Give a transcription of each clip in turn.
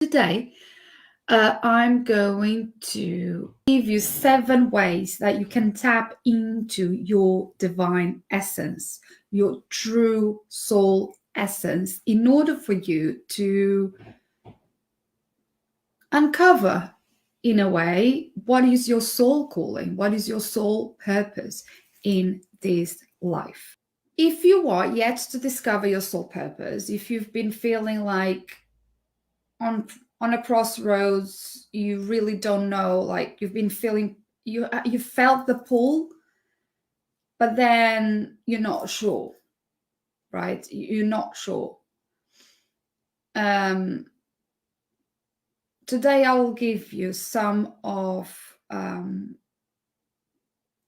Today, I'm going to give you 7 ways that you can tap into your divine essence, your true soul essence, in order for you to uncover, in a way, what is your soul calling, what is your soul purpose in this life. If you are yet to discover your soul purpose, if you've been feeling like on a crossroads, you really don't know, like you've been feeling, you felt the pull, but then you're not sure, right? You're not sure. Today I will give you some of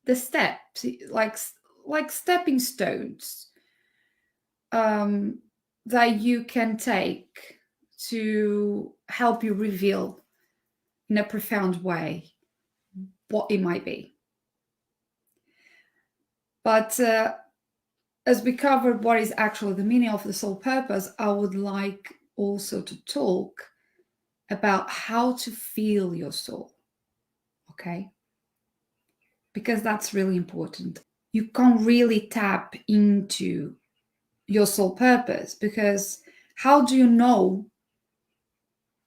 the steps, like stepping stones, that you can take to help you reveal in a profound way what it might be. But as we covered what is actually the meaning of the soul purpose, I would like also to talk about how to feel your soul, okay? Because that's really important. You can't really tap into your soul purpose, because how do you know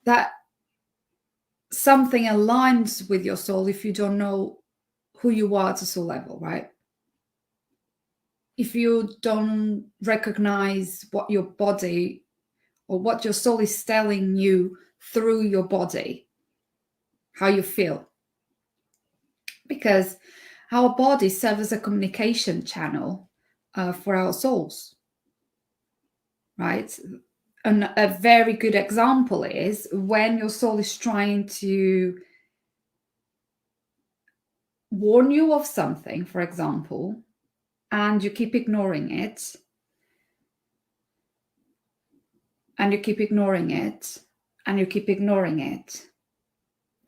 that something aligns with your soul if you don't know who you are at a soul level, right? If you don't recognize what your body or what your soul is telling you through your body, how you feel. Because our body serves as a communication channel for our souls, right? And a very good example is when your soul is trying to warn you of something, for example, and you keep ignoring it, and you keep ignoring it, and you keep ignoring it,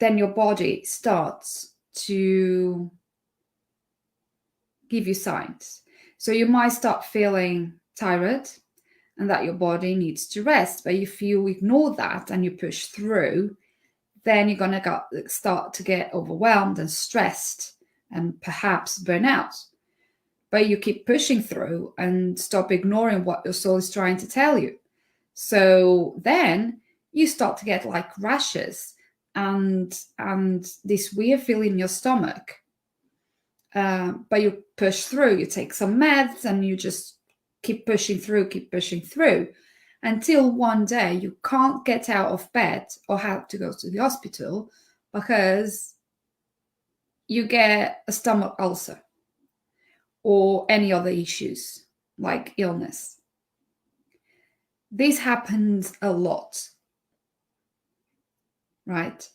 then your body starts to give you signs. So you might start feeling tired and that your body needs to rest. But if you ignore that and you push through, then you're going to start to get overwhelmed and stressed and perhaps burn out. But you keep pushing through and stop ignoring what your soul is trying to tell you. So then you start to get like rashes and this weird feeling in your stomach. But you push through, you take some meds and you just keep pushing through until one day you can't get out of bed or have to go to the hospital because you get a stomach ulcer or any other issues like illness. This happens a lot, right?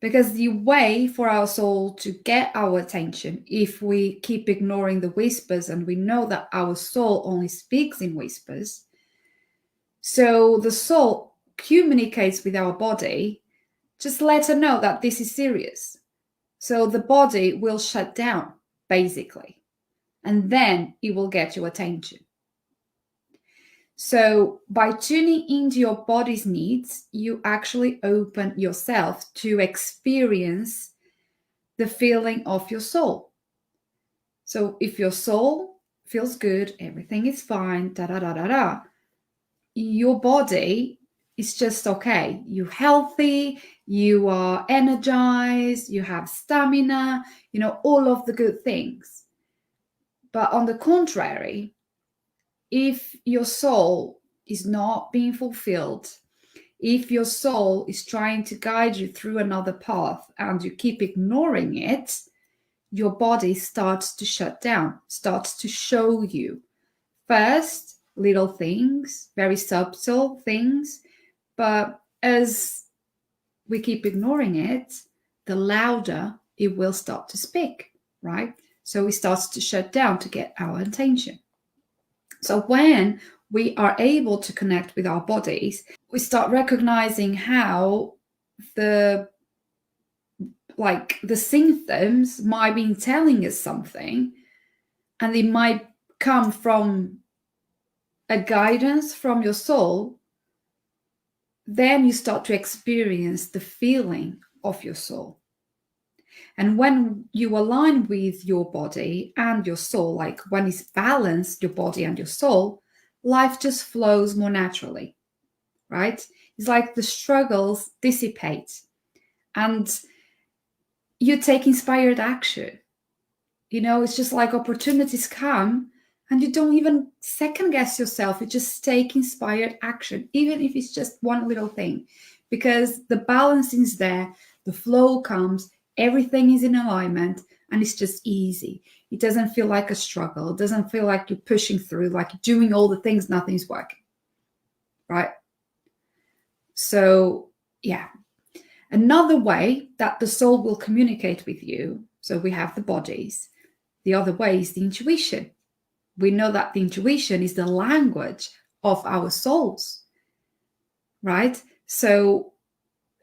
Because the way for our soul to get our attention, if we keep ignoring the whispers, and we know that our soul only speaks in whispers, so the soul communicates with our body, just let her know that this is serious. So the body will shut down, basically, and then it will get your attention. So by tuning into your body's needs, you actually open yourself to experience the feeling of your soul. So if your soul feels good, everything is fine, your body is just okay. You're healthy, you are energized, you have stamina, all of the good things. But on the contrary, if your soul is not being fulfilled, if your soul is trying to guide you through another path and you keep ignoring it, your body starts to shut down, starts to show you first little things, very subtle things, but as we keep ignoring it, the louder it will start to speak, right? So it starts to shut down to get our attention. So when we are able to connect with our bodies, we start recognizing how the symptoms might be telling us something, and it might come from a guidance from your soul then you start to experience the feeling of your soul. And when you align with your body and your soul, like when it's balanced, your body and your soul, life just flows more naturally, right? It's like the struggles dissipate and you take inspired action. It's just like opportunities come and you don't even second guess yourself. You just take inspired action, even if it's just one little thing, because the balancing is there, the flow comes, everything is in alignment, and it's just easy. It doesn't feel like a struggle. It doesn't feel like you're pushing through, like you're doing all the things, nothing's working, right? So, yeah. Another way that the soul will communicate with you, so we have the bodies. The other way is the intuition. We know that the intuition is the language of our souls, right? So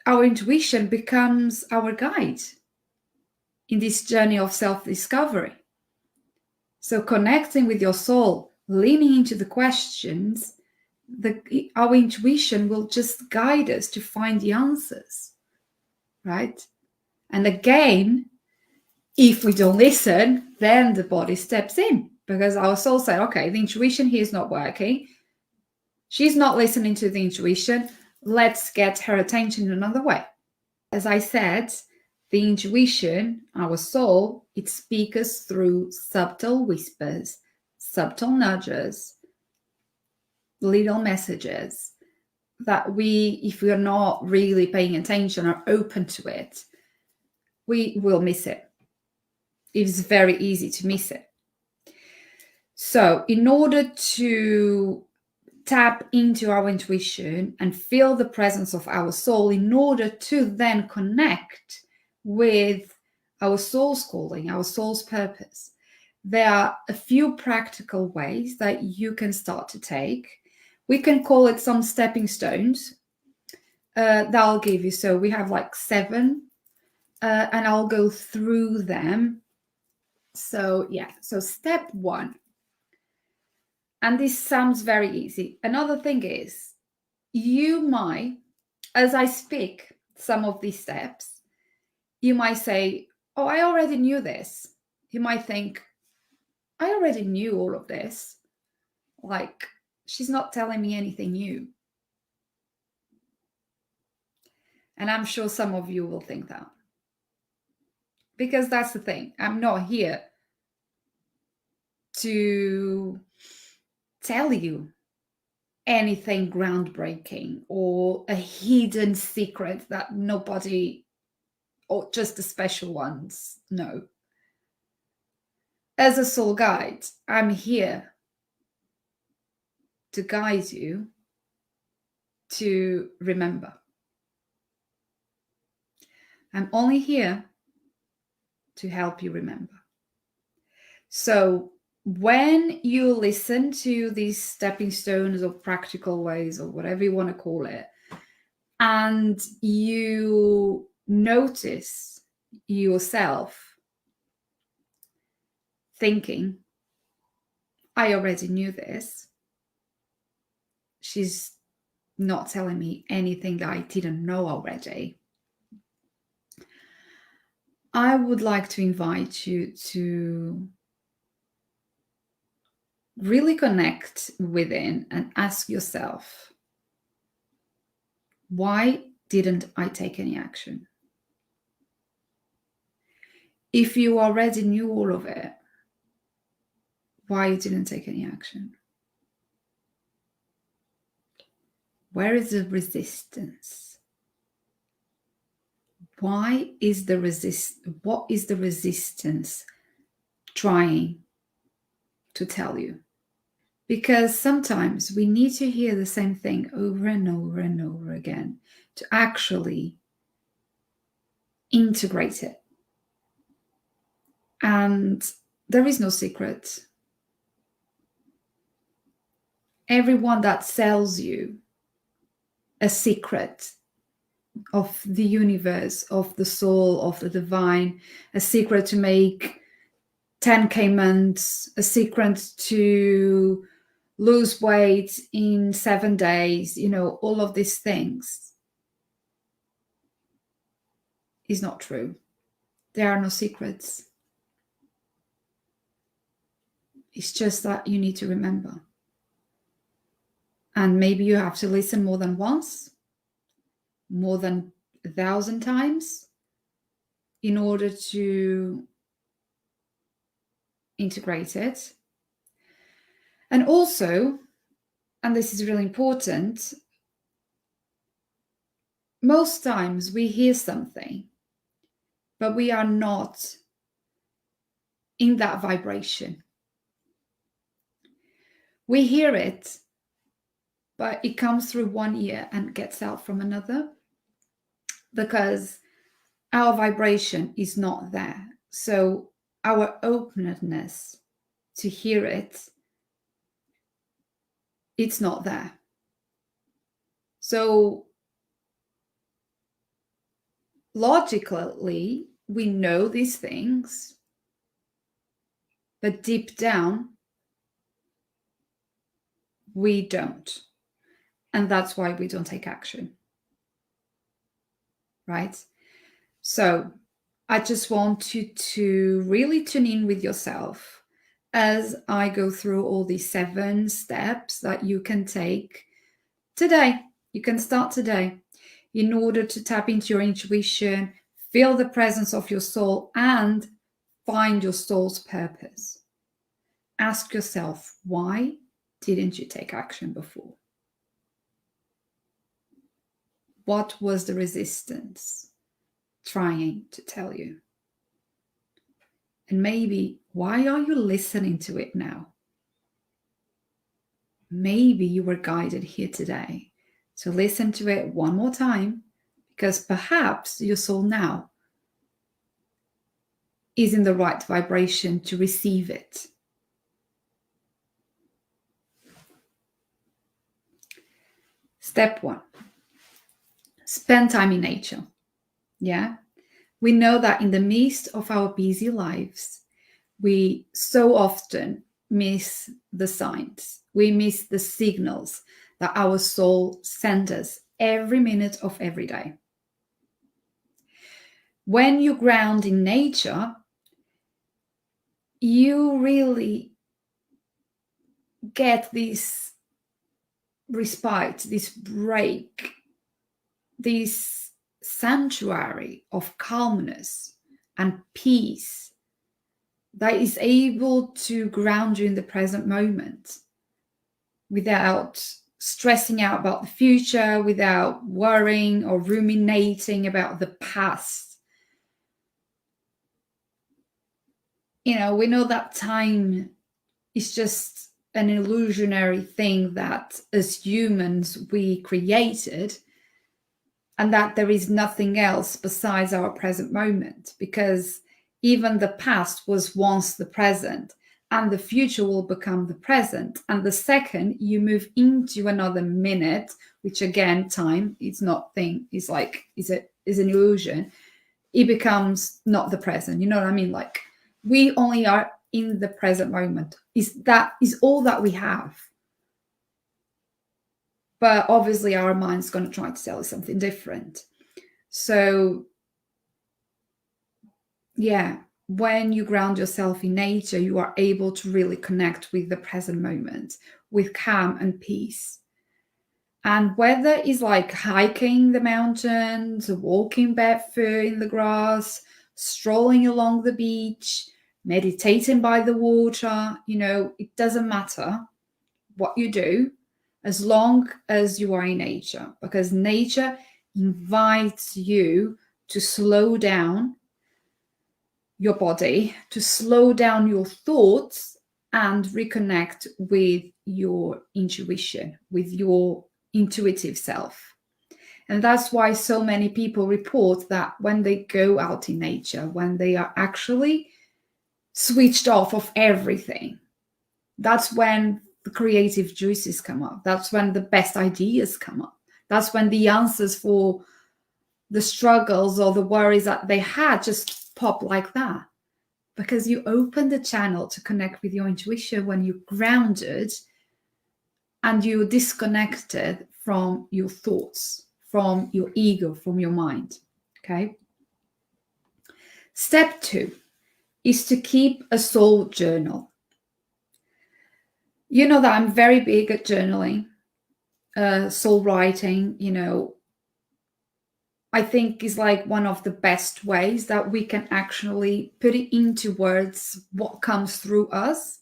our intuition becomes our guide in this journey of self-discovery. So connecting with your soul, leaning into the questions, our intuition will just guide us to find the answers, right? And again, if we don't listen, then the body steps in, because our soul said, okay, the intuition here is not working. She's not listening to the intuition. Let's get her attention another way. As I said, the intuition, our soul, it speaks us through subtle whispers, subtle nudges, little messages that if we are not really paying attention or open to it, we will miss it. It's very easy to miss it. So in order to tap into our intuition and feel the presence of our soul, in order to then connect with our soul's calling, our soul's purpose, there are a few practical ways that you can start to take. We can call it some stepping stones that I'll give you. So we have like 7, and I'll go through them. So yeah, so step 1. And this sounds very easy. Another thing is, you might, as I speak some of these steps, you might say, oh, I already knew this. You might think, I already knew all of this. Like, she's not telling me anything new. And I'm sure some of you will think that. Because that's the thing. I'm not here to tell you anything groundbreaking or a hidden secret that nobody, or just the special ones, know. As a soul guide, I'm here to guide you to remember. I'm only here to help you remember. So when you listen to these stepping stones or practical ways or whatever you want to call it, and you notice yourself thinking, I already knew this. She's not telling me anything I didn't know already. I would like to invite you to really connect within and ask yourself, why didn't I take any action? If you already knew all of it, why you didn't take any action? Where is the resistance? What is the resistance trying to tell you? Because sometimes we need to hear the same thing over and over and over again to actually integrate it. And there is no secret. Everyone that sells you a secret of the universe, of the soul, of the divine, a secret to make 10K months, a secret to lose weight in 7 days, all of these things is not true. There are no secrets. It's just that you need to remember. And maybe you have to listen more than once, more than 1,000 times in order to integrate it. And also, and this is really important, most times we hear something, but we are not in that vibration. We hear it, but it comes through one ear and gets out from another because our vibration is not there. So our openness to hear it, it's not there. So logically, we know these things, but deep down, we don't. And that's why we don't take action. Right? So I just want you to really tune in with yourself as I go through all these 7 steps that you can take today. You can start today in order to tap into your intuition, feel the presence of your soul, and find your soul's purpose. Ask yourself, why didn't you take action before? What was the resistance trying to tell you? And maybe, why are you listening to it now? Maybe you were guided here today to listen to it one more time, because perhaps your soul now is in the right vibration to receive it. Step 1, spend time in nature. Yeah. We know that in the midst of our busy lives, we so often miss the signs. We miss the signals that our soul sends us every minute of every day. When you ground in nature, you really get this respite, this break, this sanctuary of calmness and peace that is able to ground you in the present moment without stressing out about the future, without worrying or ruminating about the past. We know that time is just an illusionary thing that as humans we created, and that there is nothing else besides our present moment, because even the past was once the present, and the future will become the present. And the second you move into another minute, which again, time, it's not thing, is an illusion, it becomes not the present. You know what I mean? Like, we only are in the present moment. That is all that we have. But obviously our mind's going to try to tell us something different. So yeah, when you ground yourself in nature, you are able to really connect with the present moment, with calm and peace. And whether it's like hiking the mountains, walking barefoot in the grass, strolling along the beach, meditating by the water, it doesn't matter what you do, as long as you are in nature, because nature invites you to slow down your body, to slow down your thoughts, and reconnect with your intuition, with your intuitive self. And that's why so many people report that when they go out in nature, when they are actually switched off of everything, that's when the creative juices come up. That's when the best ideas come up. That's when the answers for the struggles or the worries that they had just pop like that. Because you open the channel to connect with your intuition when you're grounded and you're disconnected from your thoughts, from your ego, from your mind. Okay. Step 2 is to keep a soul journal. You know that I'm very big at journaling, soul writing, I think is like one of the best ways that we can actually put it into words what comes through us.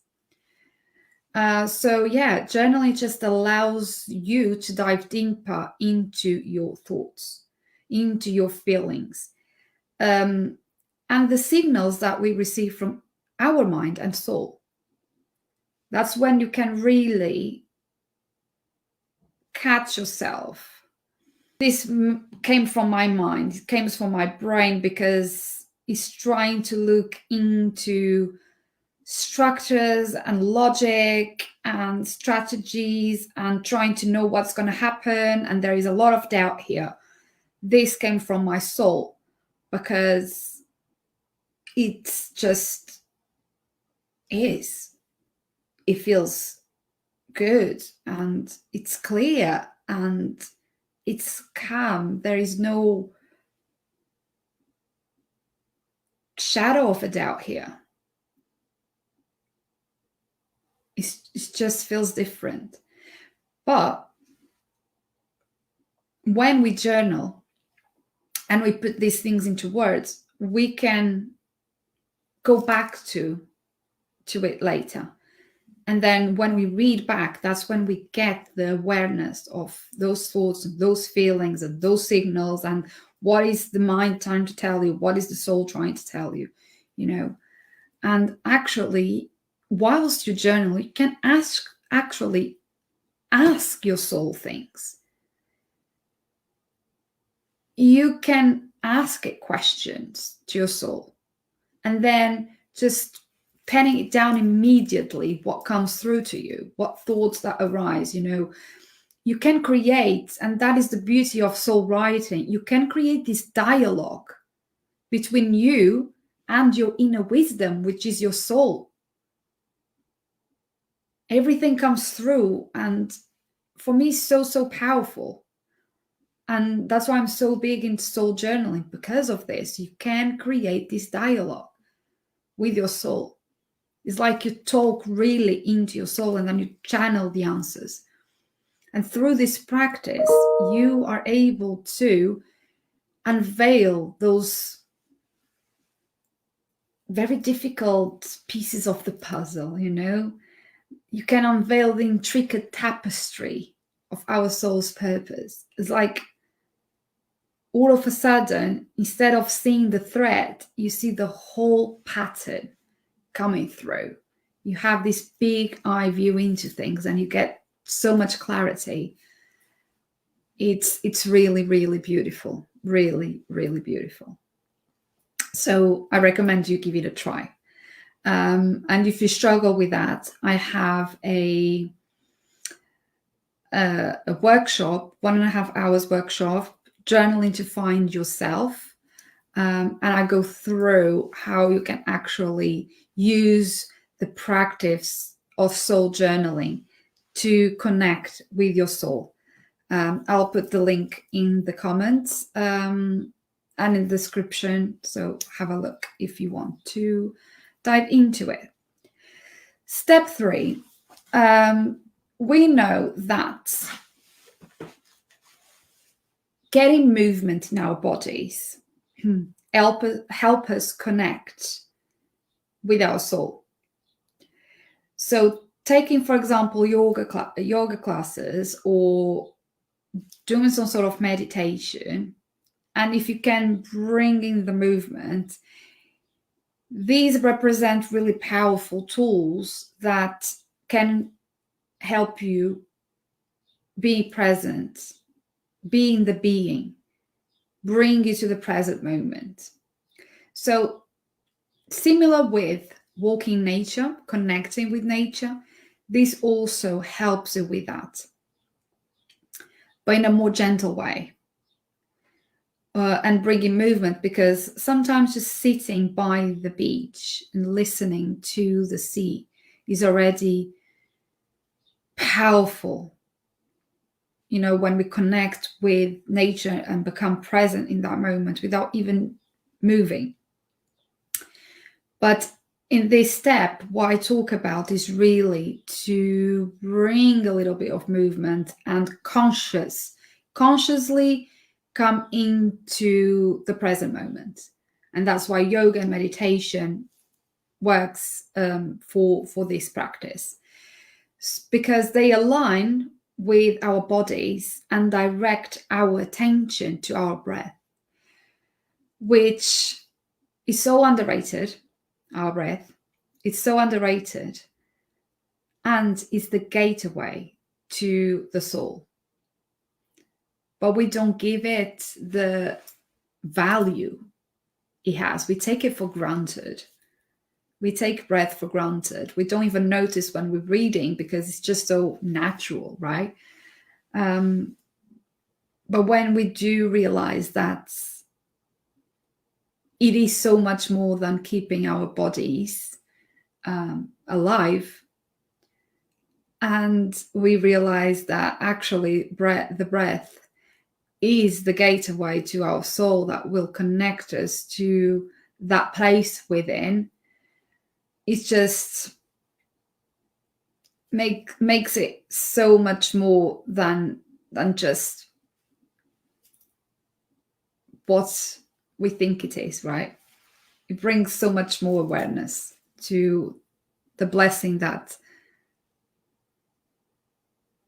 So yeah, journaling just allows you to dive deeper into your thoughts, into your feelings, and the signals that we receive from our mind and soul. That's when you can really catch yourself. This came from my mind, it came from my brain, because it's trying to look into structures and logic and strategies and trying to know what's going to happen. And there is a lot of doubt here. This came from my soul because it's just is. It feels good and it's clear and it's calm. There is no shadow of a doubt here. It just feels different. But when we journal and we put these things into words, we can go back to it later. And then when we read back, that's when we get the awareness of those thoughts, and those feelings, and those signals, and what is the mind trying to tell you? What is the soul trying to tell you? And actually, whilst you journal, you can actually ask your soul things. You can ask it questions to your soul, and then just penning it down immediately, what comes through to you, what thoughts that arise. You can create, and that is the beauty of soul writing, you can create this dialogue between you and your inner wisdom, which is your soul. Everything comes through, and for me, so powerful. And that's why I'm so big into soul journaling, because of this. You can create this dialogue with your soul. It's like you talk really into your soul, and then you channel the answers. And through this practice, you are able to unveil those very difficult pieces of the puzzle. You can unveil the intricate tapestry of our soul's purpose. It's like all of a sudden, instead of seeing the thread, you see the whole pattern coming through. You have this big eye view into things, and you get so much clarity. It's really, really beautiful. Really, really beautiful. So I recommend you give it a try. And if you struggle with that, I have a workshop, 1.5 hours workshop, journaling to find yourself. And I go through how you can actually use the practice of soul journaling to connect with your soul. I'll put the link in the comments and in the description. So have a look if you want to dive into it. Step 3. We know that getting movement in our bodies help us connect with our soul. So taking, for example, yoga classes, or doing some sort of meditation, and if you can bring in the movement, these represent really powerful tools that can help you be present, be in the being, bring you to the present moment. So similar with walking nature, connecting with nature, this also helps you with that, but in a more gentle way. And bringing movement, because sometimes just sitting by the beach and listening to the sea is already powerful when we connect with nature and become present in that moment without even moving. But in this step, what I talk about is really to bring a little bit of movement and consciously come into the present moment. And that's why yoga and meditation works for this practice, because they align with our bodies and direct our attention to our breath, which is so underrated. Our breath, it's so underrated, and is the gateway to the soul. But we don't give it the value it has. We take it for granted. We take breath for granted. We don't even notice when we're reading because it's just so natural, right? But when we do realize that it is so much more than keeping our bodies alive, and we realize that actually the breath is the gateway to our soul that will connect us to that place within, it just makes it so much more than just what we think it is, right? It brings so much more awareness to the blessing that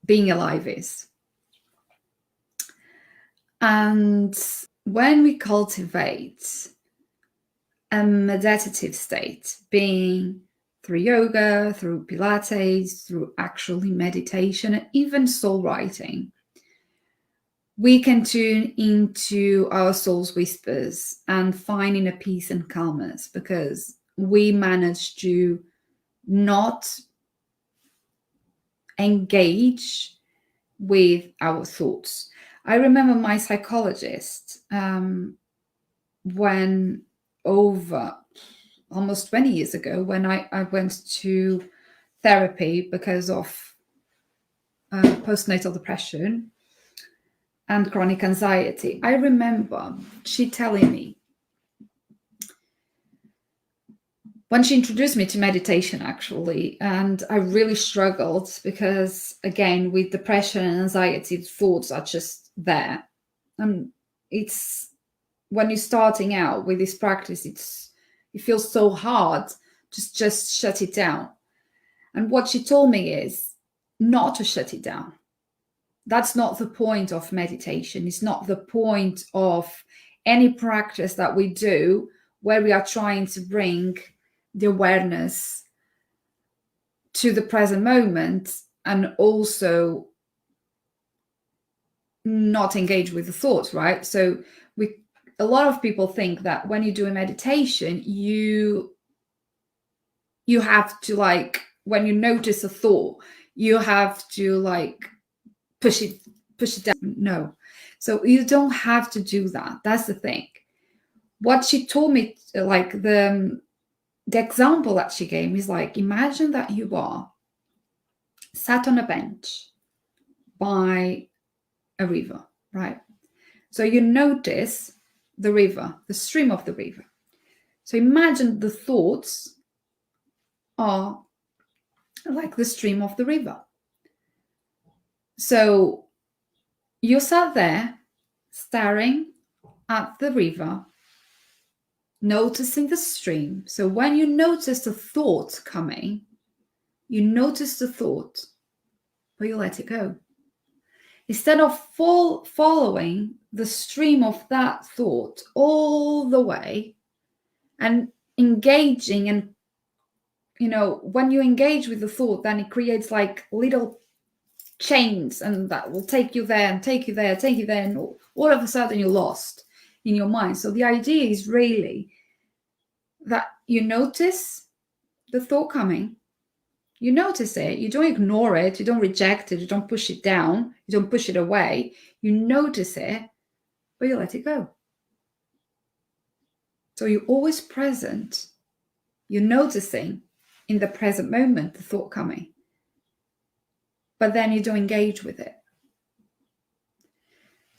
being alive is. And when we cultivate a meditative state, being through yoga, through Pilates, through actually meditation, and even soul writing, we can tune into our soul's whispers and find inner peace and calmness, because we manage to not engage with our thoughts. I remember my psychologist, when over almost 20 years ago, when I went to therapy because of postnatal depression and chronic anxiety. I remember she telling me, when she introduced me to meditation, actually, and I really struggled because, again, with depression and anxiety, thoughts are just there. And it's when you're starting out with this practice, it feels so hard to just shut it down. And what she told me is not to shut it down. That's not the point of meditation. It's not the point of any practice that we do where we are trying to bring the awareness to the present moment and also not engage with the thoughts, right? So a lot of people think that when you do a meditation, you have to, like, when you notice a thought, you have to like push it down. No. So you don't have to do that. That's the thing. What she told me, like the example that she gave me is like, imagine that you are sat on a bench by a river, right? So you notice the river, the stream of the river. So imagine the thoughts are like the stream of the river. So you sat there staring at the river, noticing the stream. So when you notice the thought coming, you notice the thought, but you let it go. Instead of following the stream of that thought all the way and engaging, and when you engage with the thought, then it creates like little chains, and that will take you there and take you there, take you there, and all of a sudden you're lost in your mind. So the idea is really that you notice the thought coming, you notice it, you don't ignore it, you don't reject it, you don't push it down, you don't push it away, you notice it, but you let it go. So you're always present, you're noticing in the present moment the thought coming, but then you don't engage with it.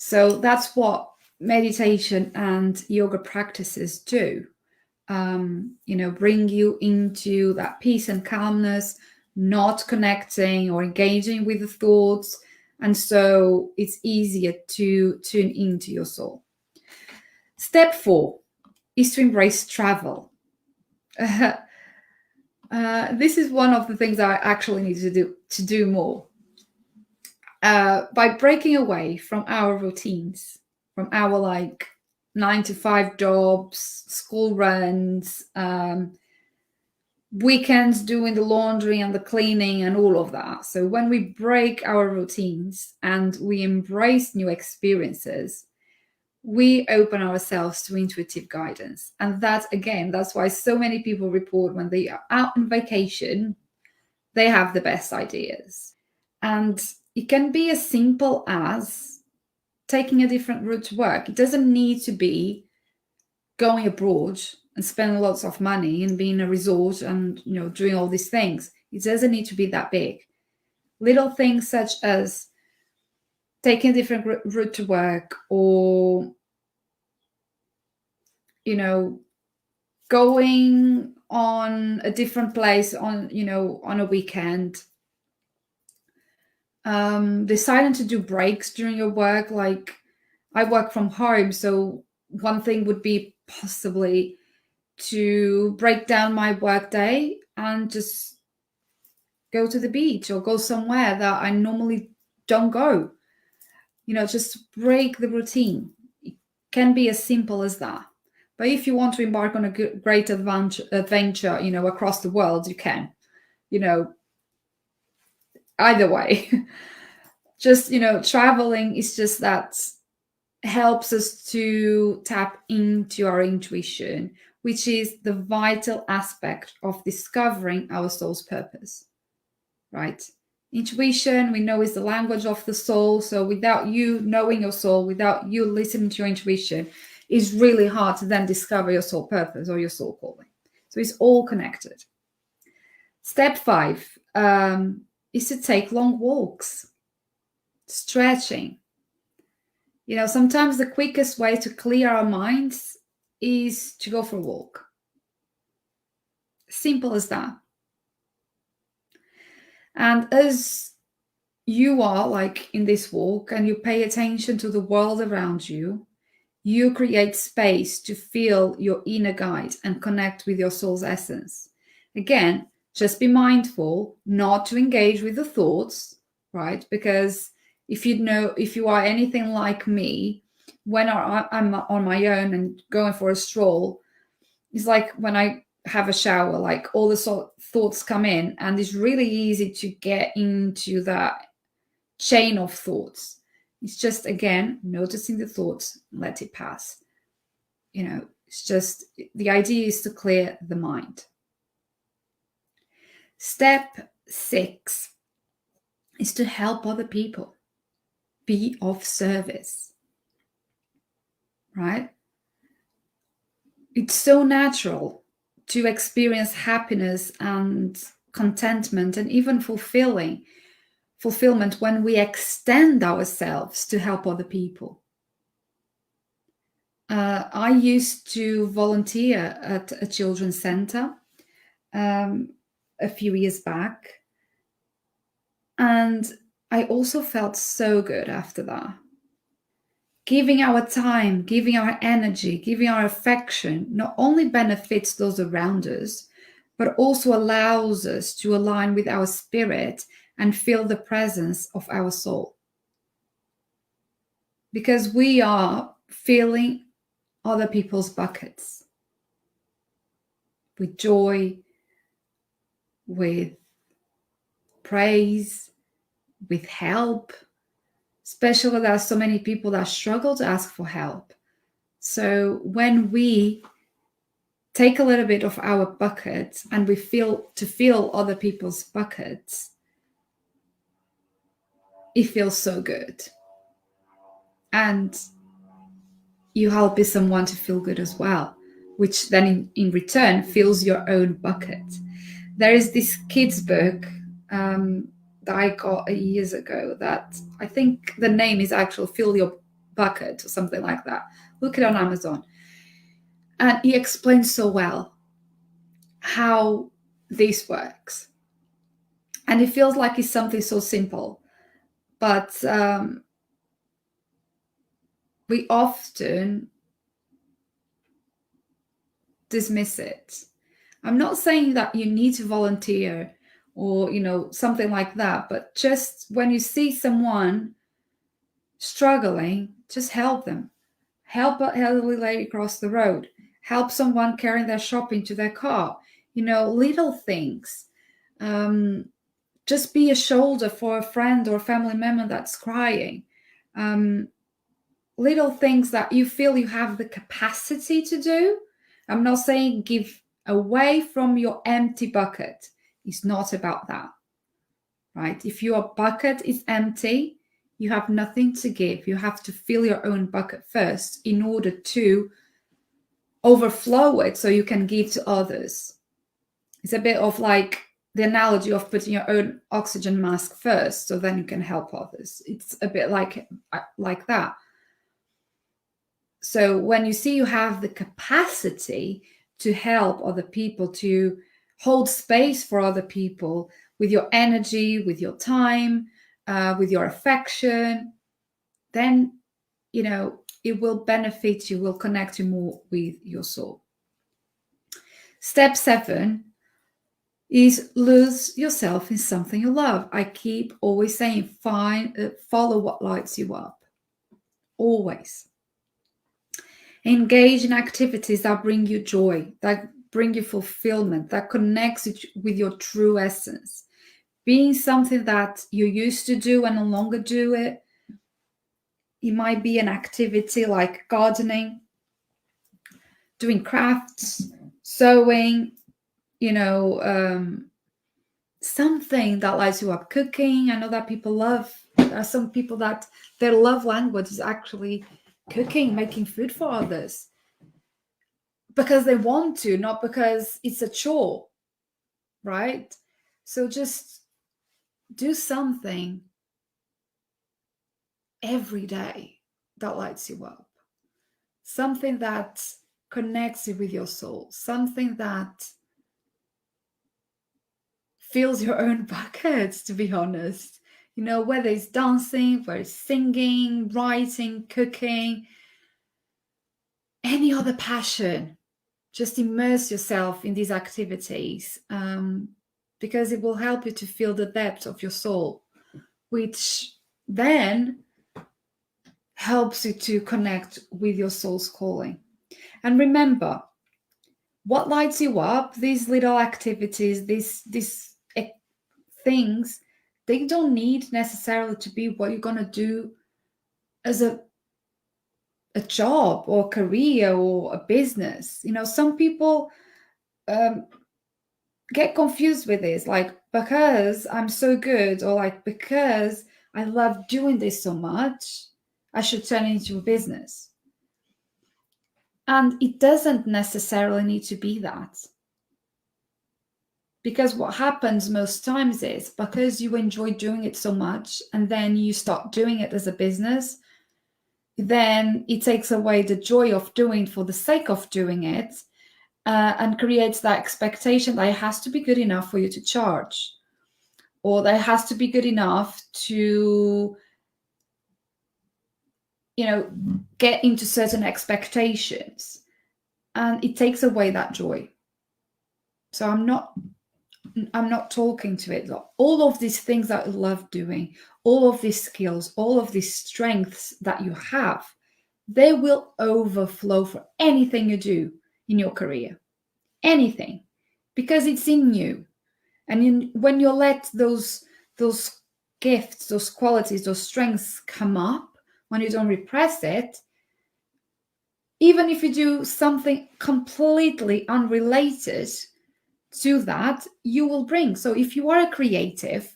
So that's what meditation and yoga practices do. Bring you into that peace and calmness, not connecting or engaging with the thoughts. And so it's easier to tune into your soul. Step 4 is to embrace travel. This is one of the things I actually need to do more. By breaking away from our routines, from our 9-to-5 jobs, school runs, weekends doing the laundry and the cleaning and all of that. So when we break our routines and we embrace new experiences, we open ourselves to intuitive guidance. And that's why so many people report when they are out on vacation, they have the best ideas. And it can be as simple as taking a different route to work. It doesn't need to be going abroad and spending lots of money and being in a resort and doing all these things. It doesn't need to be that big. Little things such as taking a different route to work, or going on a different place on a weekend. Deciding to do breaks during your work. Like, I work from home, so one thing would be possibly to break down my work day and just go to the beach or go somewhere that I normally don't go. Just break the routine. It can be as simple as that. But if you want to embark on a great adventure, across the world, you can. Either way. Just, traveling is just that helps us to tap into our intuition, which is the vital aspect of discovering our soul's purpose, right? Intuition, we know, is the language of the soul. So without you knowing your soul, without you listening to your intuition, it's really hard to then discover your soul purpose or your soul calling. So it's all connected. Step 5 is to take long walks, stretching. Sometimes the quickest way to clear our minds is to go for a walk. Simple as that. And as you are in this walk and you pay attention to the world around you, you create space to feel your inner guide and connect with your soul's essence. Again, just be mindful not to engage with the thoughts, right? Because if you are anything like me, when I'm on my own and going for a stroll, it's like when I have a shower, all the thoughts come in, and it's really easy to get into that chain of thoughts. It's just, again, noticing the thoughts, let it pass. It's just, the idea is to clear the mind. Step 6 is to help other people. Be of service, right? It's so natural to experience happiness and contentment and even fulfillment when we extend ourselves to help other people. I used to volunteer at a children's center a few years back, and I also felt so good after that. Giving our time, giving our energy, giving our affection not only benefits those around us, but also allows us to align with our spirit and feel the presence of our soul. Because we are filling other people's buckets with joy, with praise, with help. Especially, there are so many people that struggle to ask for help. So when we take a little bit of our bucket and we fill other people's buckets, it feels so good. And you help someone to feel good as well, which then in return fills your own bucket. There is this kid's book that I got years ago that I think the name is actually Fill Your bucket or something like that. Look it on Amazon. And he explains so well how this works. And it feels like it's something so simple, but we often dismiss it. I'm not saying that you need to volunteer or, something like that, but just when you see someone struggling, just help them. Help an elderly lady cross the road. Help someone carrying their shopping to their car. Little things. Just be a shoulder for a friend or family member that's crying. Little things that you feel you have the capacity to do. I'm not saying give away from your empty bucket. It's not about that, right? If your bucket is empty, you have nothing to give. You have to fill your own bucket first in order to overflow it so you can give to others. It's a bit of like the analogy of putting your own oxygen mask first so then you can help others. It's a bit like that. So when you see you have the capacity to help other people, to hold space for other people with your energy, with your time, with your affection, then, it will benefit you, will connect you more with your soul. Step 7 is lose yourself in something you love. I keep always saying, follow what lights you up. Always. Engage in activities that bring you joy, that bring you fulfillment, that connects you with your true essence. Being something that you used to do and no longer do it. It might be an activity like gardening, doing crafts, sewing, something that lights you up. Cooking. I know that there are some people that their love language is actually cooking, making food for others. Because they want to, not because it's a chore, right? So just do something every day that lights you up. Something that connects you with your soul. Something that fills your own buckets, to be honest. Whether it's dancing, whether it's singing, writing, cooking, any other passion. Just immerse yourself in these activities because it will help you to feel the depth of your soul, which then helps you to connect with your soul's calling. And remember, what lights you up, these little activities, these things, they don't need necessarily to be what you're going to do as a job or career or a business. Some people get confused with this, like, because I'm so good, or like, because I love doing this so much, I should turn it into a business. And it doesn't necessarily need to be that. Because what happens most times is, because you enjoy doing it so much and then you start doing it as a business, then it takes away the joy of doing for the sake of doing it, and creates that expectation that it has to be good enough for you to charge, or that it has to be good enough to, get into certain expectations, and it takes away that joy. So I'm not talking to it. All of these things that you love doing, all of these skills, all of these strengths that you have, they will overflow for anything you do in your career. Anything. Because it's in you. And when you let those gifts, those qualities, those strengths come up, when you don't repress it, even if you do something completely unrelated to that, you will bring. So if you are a creative,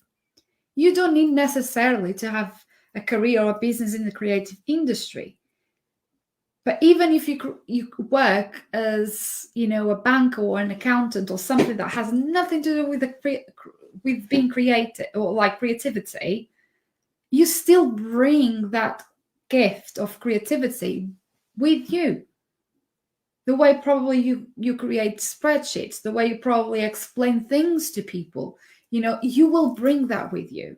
you don't need necessarily to have a career or a business in the creative industry. But even if you work as, a banker or an accountant or something that has nothing to do with being creative or like creativity, you still bring that gift of creativity with you. The way probably you create spreadsheets, the way you probably explain things to people, you will bring that with you.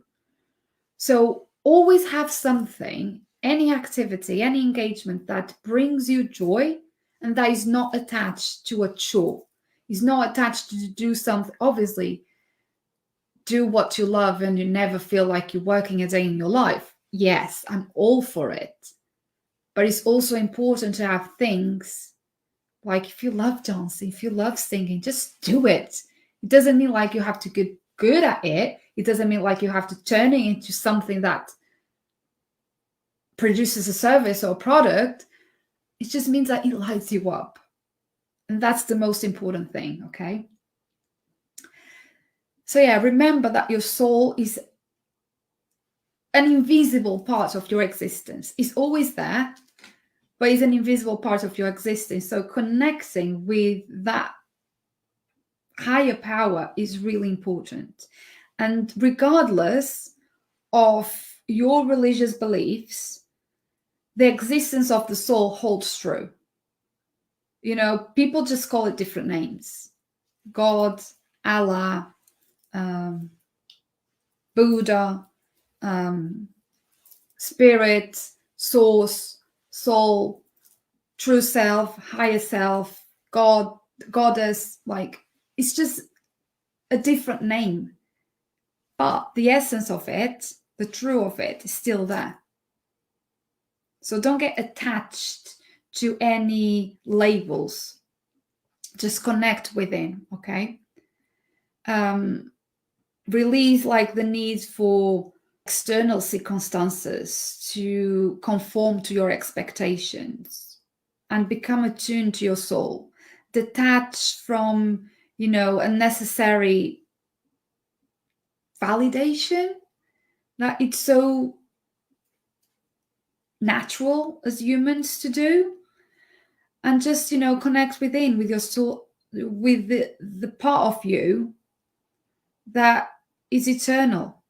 So always have something, any activity, any engagement that brings you joy and that is not attached to a chore, is not attached to do something. Obviously, do what you love and you never feel like you're working a day in your life. Yes, I'm all for it. But it's also important to have things like, if you love dancing, if you love singing, just do it. It doesn't mean like you have to get good at it. It doesn't mean like you have to turn it into something that produces a service or a product. It just means that it lights you up. And that's the most important thing, okay? So yeah, remember that your soul is an invisible part of your existence. It's always there, but it's an invisible part of your existence. So connecting with that higher power is really important. And regardless of your religious beliefs, the existence of the soul holds true. People just call it different names. God, Allah, Buddha, spirit, source, soul, true self, higher self, God, goddess. Like, it's just a different name. But the essence of it, the true of it, is still there. So don't get attached to any labels. Just connect within, okay? Release like the need for external circumstances to conform to your expectations and become attuned to your soul. Detach from, unnecessary validation that it's so natural as humans to do, and just connect within with your soul, with the part of you that is eternal,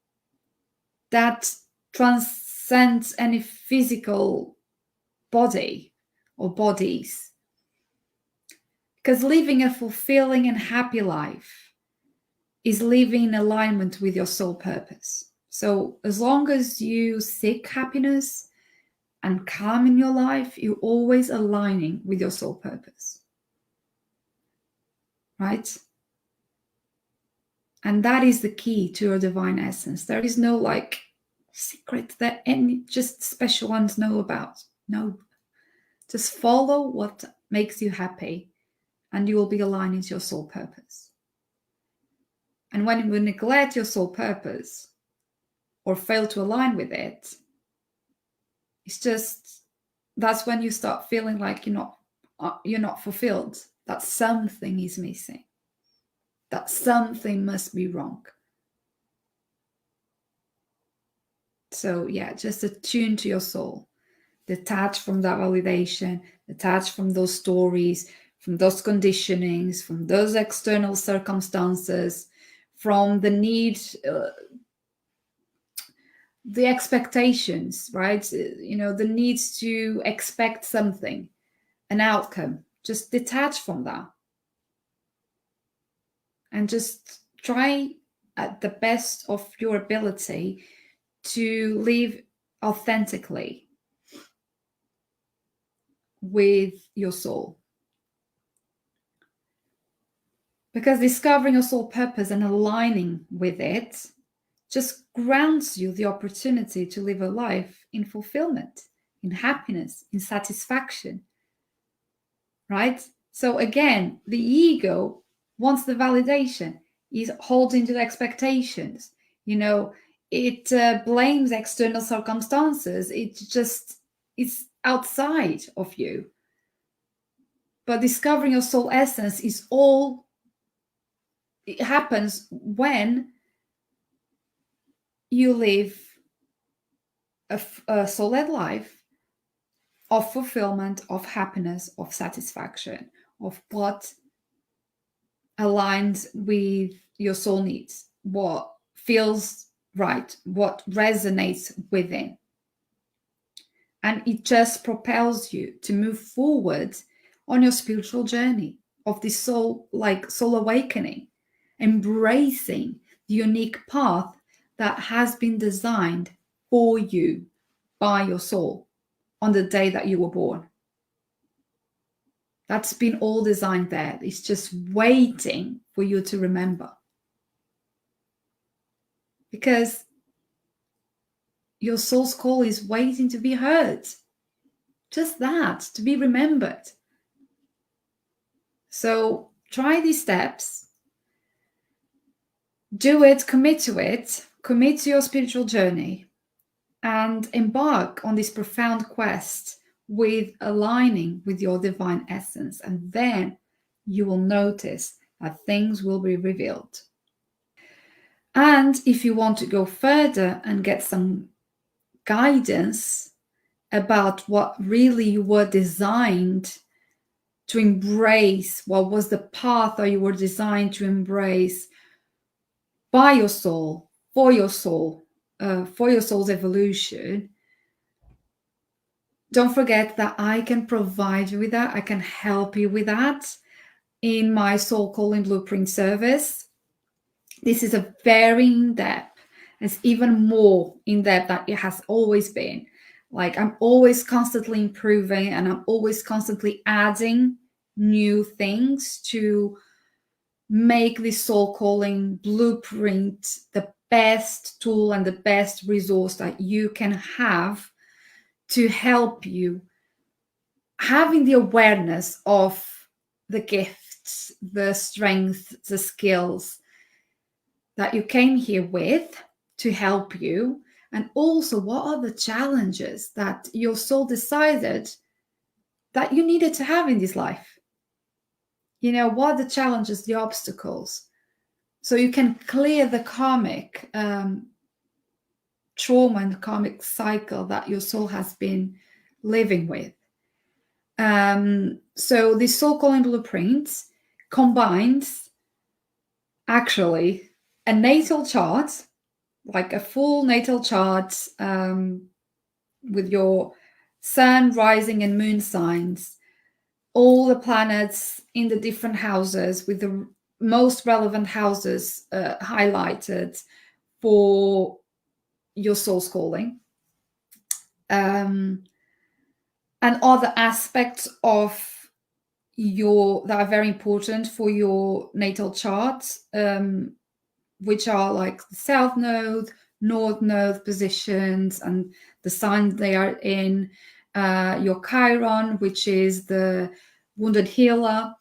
that transcends any physical body or bodies. Because living a fulfilling and happy life is living in alignment with your soul purpose. So as long as you seek happiness and calm in your life, you're always aligning with your soul purpose. Right? And that is the key to your divine essence. There is no secret that any just special ones know about. No. Just follow what makes you happy and you will be aligned with your soul purpose. And when you neglect your soul purpose or fail to align with it, that's when you start feeling like you're not fulfilled, that something is missing, that something must be wrong. So yeah, just attune to your soul. Detach from that validation, detach from those stories, from those conditionings, from those external circumstances, from the need, the expectations, right? The needs to expect something, an outcome. Just detach from that. And just try at the best of your ability to live authentically with your soul. Because discovering your soul purpose and aligning with it just grants you the opportunity to live a life in fulfillment, in happiness, in satisfaction, right? So again, the ego wants the validation. It holds into the expectations. It blames external circumstances. It's outside of you. But discovering your soul essence it happens when you live a soul-led life of fulfillment, of happiness, of satisfaction, of what aligns with your soul needs, what feels right, what resonates within. And it just propels you to move forward on your spiritual journey of this soul awakening, embracing the unique path that has been designed for you by your soul on the day that you were born. That's been all designed there. It's just waiting for you to remember. Because your soul's call is waiting to be heard. Just that, to be remembered. So try these steps. Do it, commit to your spiritual journey, and embark on this profound quest with aligning with your divine essence. And then you will notice that things will be revealed. And if you want to go further and get some guidance about what really you were designed to embrace, what was the path that you were designed to embrace by your soul, for your soul's evolution, don't forget that I can provide you with that. I can help you with that in my Soul Calling Blueprint service. This is a very in-depth, it's even more in-depth than it has always been. Like, I'm always constantly improving, and I'm always constantly adding new things to make this soul calling blueprint the best tool and the best resource that you can have to help you having the awareness of the gifts, the strengths, the skills that you came here with to help you, and also what are the challenges that your soul decided that you needed to have in this life. You know, what are the challenges, the obstacles, so you can clear the karmic trauma and the karmic cycle that your soul has been living with. So this soul calling blueprint combines actually a natal chart, like a full natal chart with your sun, rising, and moon signs, all the planets in the different houses with the most relevant houses highlighted for your soul's calling, and other aspects of that are very important for your natal chart, which are like the south node, north node positions, and the signs they are in, your Chiron, which is the wounded healer.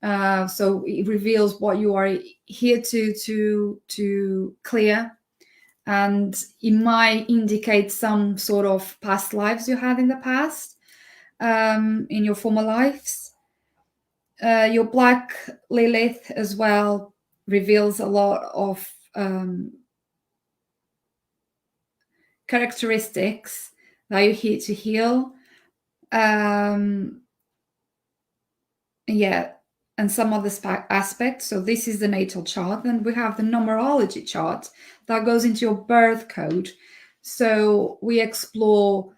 So it reveals what you are here to clear, and it might indicate some sort of past lives you had in the past, in your former lives. Your Black Lilith as well reveals a lot of characteristics that you're here to heal. And some other aspects. So this is the natal chart. Then we have the numerology chart that goes into your birth code. So we explore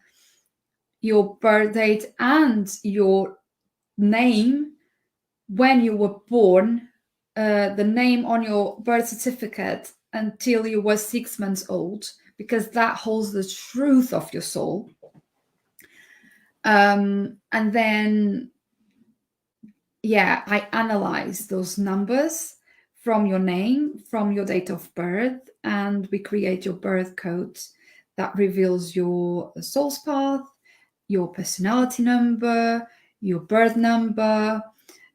your birth date and your name when you were born, the name on your birth certificate until you were 6 months old, because that holds the truth of your soul. And then I analyze those numbers from your name, from your date of birth, and we create your birth code that reveals your soul's path, your personality number, your birth number.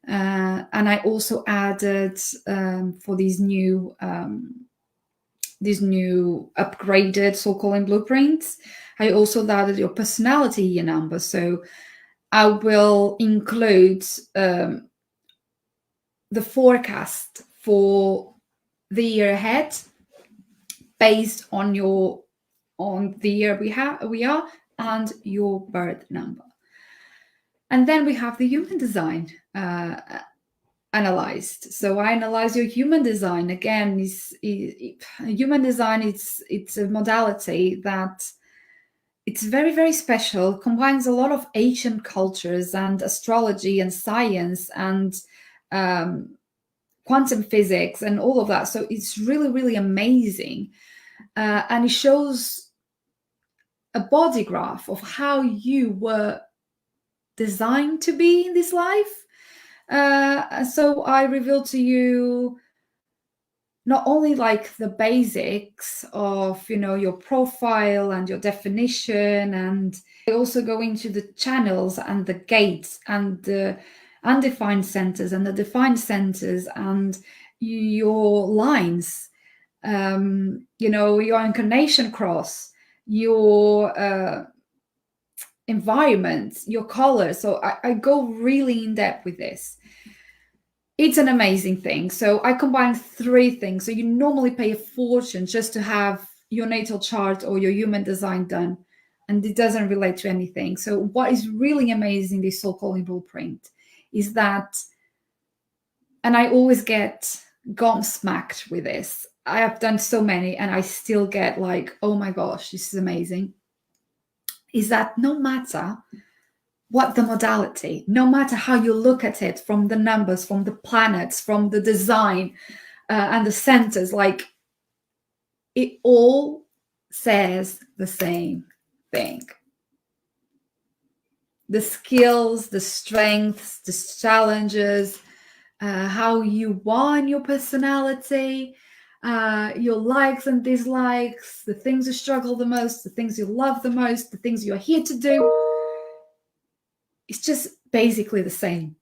And I also added for these new upgraded soul calling blueprints, I also added your personality year number. So I will include the forecast for the year ahead based on the year we are and your birth number. And then we have the human design analyzed. So I analyze your human design. Again, human design, it's a modality that it's very, very special. It combines a lot of ancient cultures and astrology and science and um, quantum physics and all of that. So it's really, really amazing. And it shows a body graph of how you were designed to be in this life. So I reveal to you not only like the basics of, your profile and your definition, and I also go into the channels and the gates and the undefined centers and the defined centers and your lines, your incarnation cross, your environment, your color. So I go really in depth with this. It's an amazing thing. So I combine 3 things. So you normally pay a fortune just to have your natal chart or your human design done, and it doesn't relate to anything. So what is really amazing, this soul calling blueprint, is that, and I always get gobsmacked with this. I have done so many and I still get like, oh my gosh, this is amazing. Is that no matter what the modality, no matter how you look at it, from the numbers, from the planets, from the design and the centers, like it all says the same thing. The skills, the strengths, the challenges, how you want your personality, your likes and dislikes, the things you struggle the most, the things you love the most, the things you're here to do. It's just basically the same.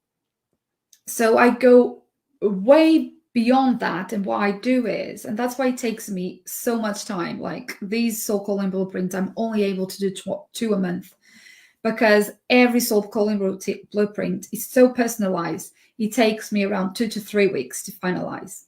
So I go way beyond that, and what I do is, and that's why it takes me so much time, like these soul calling blueprints, I'm only able to do 2 a month, because every soul calling blueprint is so personalized. It takes me around 2 to 3 weeks to finalize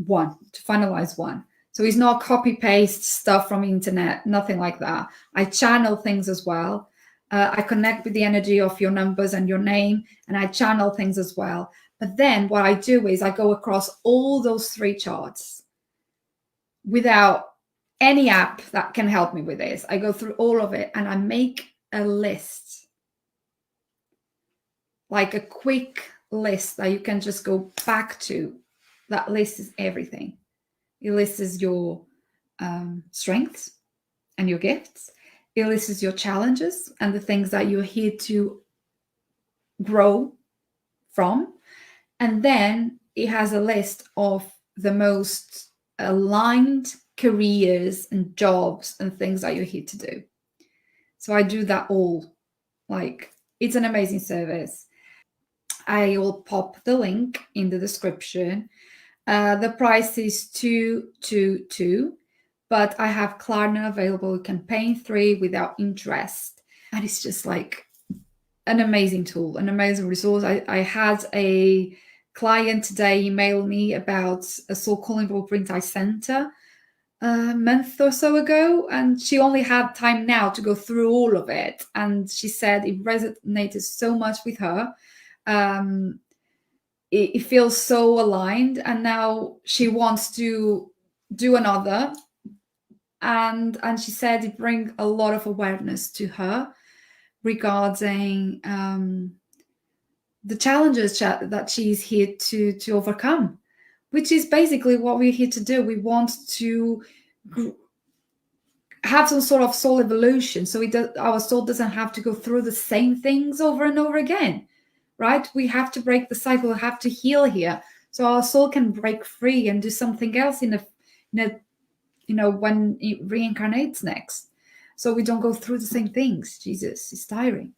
one. So it's not copy paste stuff from the internet, nothing like that. I channel things as well. I connect with the energy of your numbers and your name, and I channel things as well. But then what I do is I go across all those 3 charts without any app that can help me with this. I go through all of it and I make a list, like a quick list that you can just go back to. That list is everything. It lists your strengths and your gifts. It lists your challenges and the things that you're here to grow from. And then it has a list of the most aligned careers and jobs and things that you're here to do. So I do that all. Like, it's an amazing service. I will pop the link in the description. The price is 222, but I have Klarna available. You can pay in 3 without interest. And it's just like an amazing tool, an amazing resource. I had a client today email me about a soul calling blueprint I sent her a month or so ago, and she only had time now to go through all of it. And she said it resonated so much with her. It feels so aligned, and now she wants to do another. And she said it brings a lot of awareness to her regarding the challenges that she's here to overcome, which is basically what we're here to do. We want to have some sort of soul evolution, so our soul doesn't have to go through the same things over and over again, right? We have to break the cycle, we have to heal here, so our soul can break free and do something else in a when it reincarnates next, so we don't go through the same things. Jesus, it's tiring.